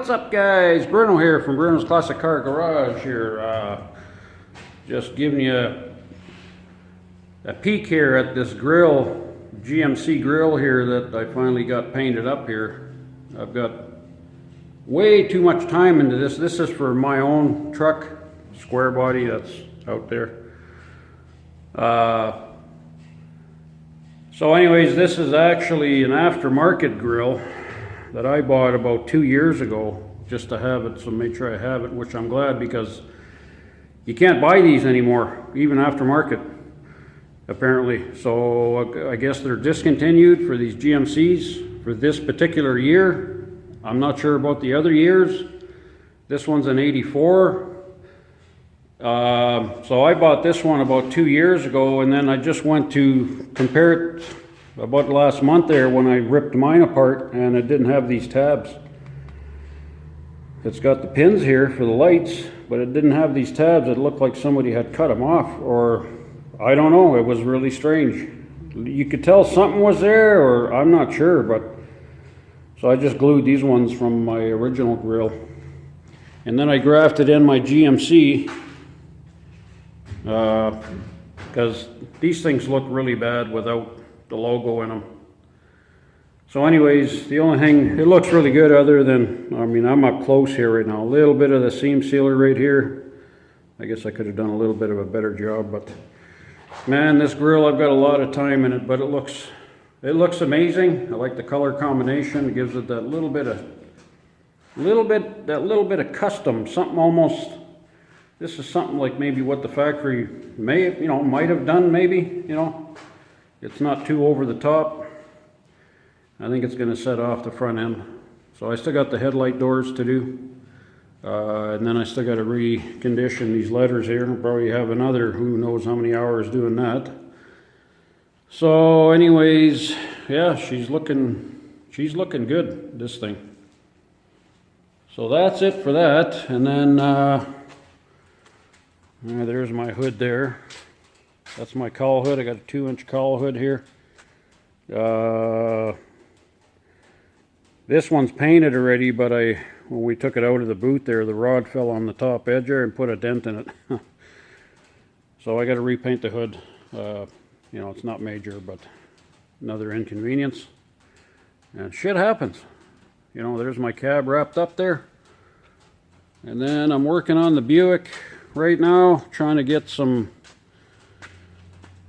What's up, guys? Bruno here from Bruno's Classic Car Garage here. Just giving you a peek here at this grill, GMC grill here that I finally got painted up here. I've got way too much time into this. This is for my own truck, square body that's out there. So anyways, this is actually an aftermarket grill that I bought about 2 years ago just to have it, so make sure I have it, which I'm glad because you can't buy these anymore, even aftermarket, apparently. So I guess they're discontinued for these GMCs for this particular year. I'm not sure about the other years. This one's an 84. So I bought this one about 2 years ago, and then I just went to compare it about last month there when I ripped mine apart, and it didn't have these tabs. It's got the pins here for the lights, but it didn't have these tabs. It looked like somebody had cut them off, or I don't know, it was really strange. You could tell something was there, or I'm not sure, but so I just glued these ones from my original grill. And then I grafted in my GMC because these things look really bad without the logo in them. So anyways, the only thing, it looks really good other than, I mean, I'm up close here right now. A little bit of the seam sealer right here. I guess I could have done a little bit of a better job, but man, this grill, I've got a lot of time in it, but it looks amazing. I like the color combination. It gives it that little bit of custom, something almost. This is something like maybe what the factory might have done, maybe, It's not too over the top. I think it's going to set off the front end. So I still got the headlight doors to do. And then I still got to recondition these letters here. I'll probably have another who knows how many hours doing that. So anyways, yeah, she's looking good, this thing. So that's it for that. And then there's my hood there. That's my cowl hood. I got a 2-inch cowl hood here. This one's painted already, but when we took it out of the boot there, the rod fell on the top edge there and put a dent in it. So I got to repaint the hood. It's not major, but another inconvenience. And shit happens. There's my cab wrapped up there. And then I'm working on the Buick right now, trying to get some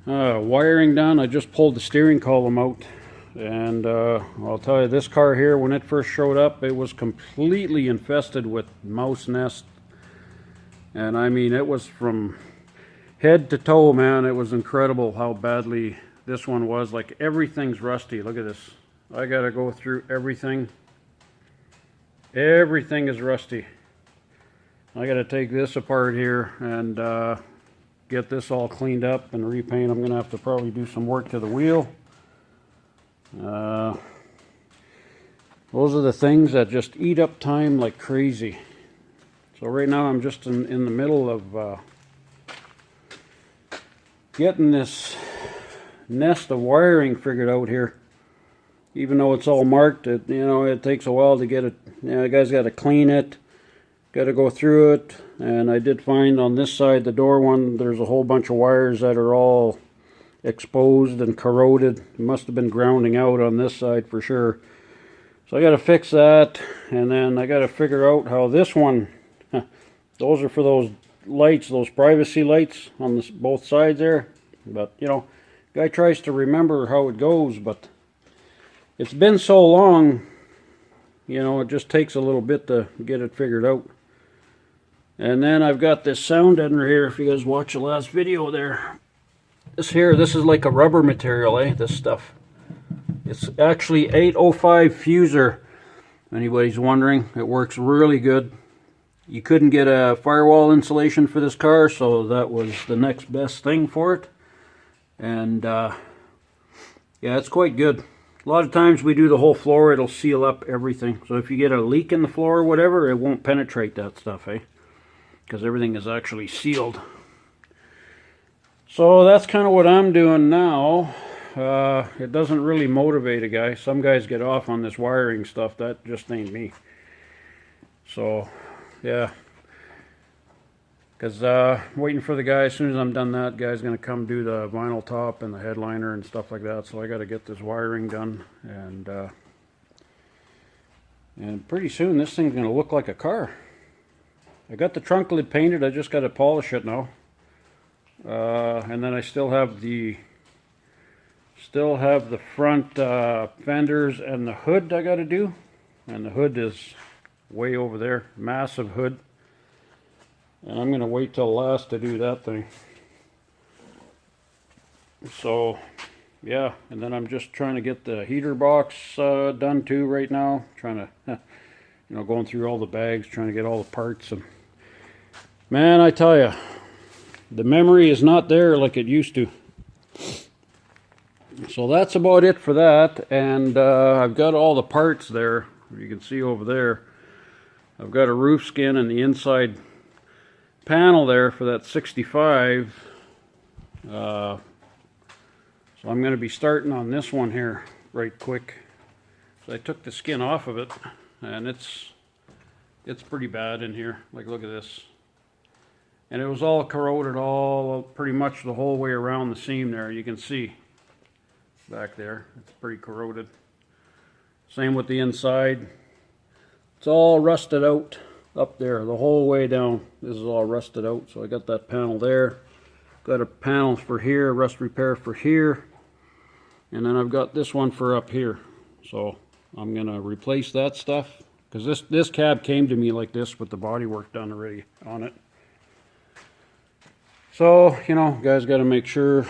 wiring done. I just pulled the steering column out, and I'll tell you, this car here, when it first showed up, it was completely infested with mouse nests, and I mean, it was from head to toe, man. It was incredible how badly this one was. Like, everything's rusty. Look at this. I gotta go through everything. Everything is rusty. I gotta take this apart here and get this all cleaned up and repaint. I'm gonna have to probably do some work to the wheel. Those are the things that just eat up time like crazy. So right now I'm just in the middle of getting this nest of wiring figured out here. Even though it's all marked, it takes a while to get it. You guys got to clean it. Got to go through it, and I did find on this side, the door one, there's a whole bunch of wires that are all exposed and corroded. It must have been grounding out on this side for sure. So I got to fix that, and then I got to figure out how this one, those are for those lights, those privacy lights on both sides there. But, guy tries to remember how it goes, but it's been so long, it just takes a little bit to get it figured out. And then I've got this sound ender here, if you guys watch the last video there. This is like a rubber material, this stuff. It's actually 805 fuser, if anybody's wondering. It works really good. You couldn't get a firewall insulation for this car, so that was the next best thing for it. And yeah, it's quite good. A lot of times we do the whole floor, it'll seal up everything. So if you get a leak in the floor or whatever, it won't penetrate that stuff, because everything is actually sealed. So that's kind of what I'm doing now. It doesn't really motivate a guy. Some guys get off on this wiring stuff. That just ain't me. So yeah, because waiting for the guy. As soon as I'm done that, guy's gonna come do the vinyl top and the headliner and stuff like that. So I got to get this wiring done, and pretty soon this thing's gonna look like a car. I got the trunk lid painted. I just got to polish it now, and then I still have the front fenders and the hood I got to do, and the hood is way over there, massive hood, and I'm gonna wait till last to do that thing. So yeah, and then I'm just trying to get the heater box done too right now, trying to going through all the bags, trying to get all the parts. And man, I tell you, the memory is not there like it used to. So that's about it for that, and I've got all the parts there. You can see over there I've got a roof skin and the inside panel there for that 65. So I'm going to be starting on this one here right quick. So I took the skin off of it, and it's pretty bad in here. Like, look at this. And it was all corroded all pretty much the whole way around the seam there. You can see back there, it's pretty corroded. Same with the inside. It's all rusted out up there the whole way down. This is all rusted out. So I got that panel there. Got a panel for here, rust repair for here. And then I've got this one for up here. So I'm gonna replace that stuff, because this cab came to me like this with the body work done already on it. So, guys got to make sure,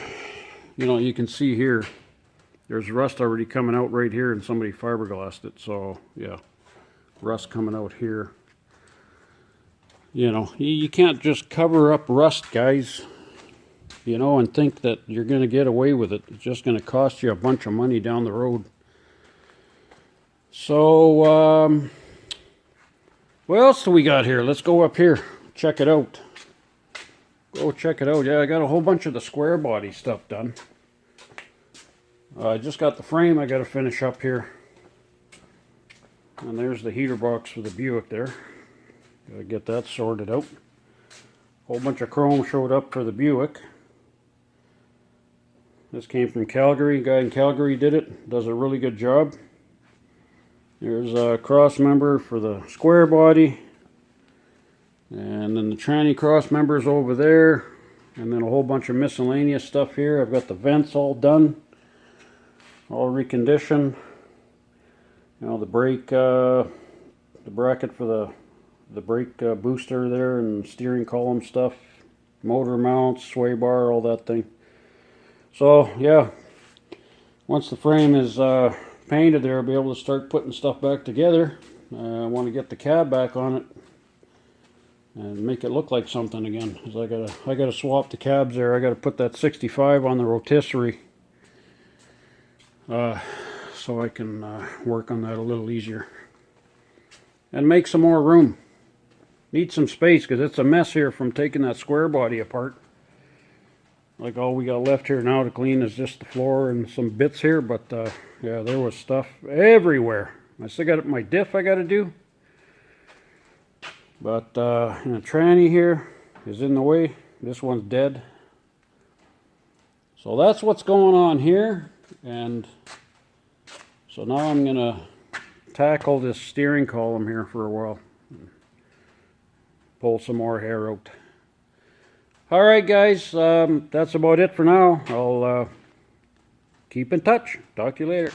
you can see here, there's rust already coming out right here, and somebody fiberglassed it. So yeah, rust coming out here. You can't just cover up rust, guys, and think that you're going to get away with it. It's just going to cost you a bunch of money down the road. So what else do we got here? Let's go up here, check it out. Go check it out. Yeah, I got a whole bunch of the square body stuff done. I just got the frame I got to finish up here. And there's the heater box for the Buick there. Got to get that sorted out. Whole bunch of chrome showed up for the Buick. This came from Calgary. Guy in Calgary did it. Does a really good job. There's a cross member for the square body. And then the tranny cross members over there. And then a whole bunch of miscellaneous stuff here. I've got the vents all done. All reconditioned. The brake, the bracket for the brake booster there, and steering column stuff, motor mounts, sway bar, all that thing. So yeah, once the frame is painted there, I'll be able to start putting stuff back together. I want to get the cab back on it and make it look like something again. Cause I gotta swap the cabs there. I gotta put that 65 on the rotisserie. So I can work on that a little easier and make some more room. Need some space, because it's a mess here from taking that square body apart. Like, all we got left here now to clean is just the floor and some bits here, but yeah, there was stuff everywhere. I still got my diff I got to do, but the tranny here is in the way. This one's dead. So that's what's going on here. And so now I'm gonna tackle this steering column here for a while. Pull some more hair out. Alright guys, that's about it for now. I'll keep in touch. Talk to you later.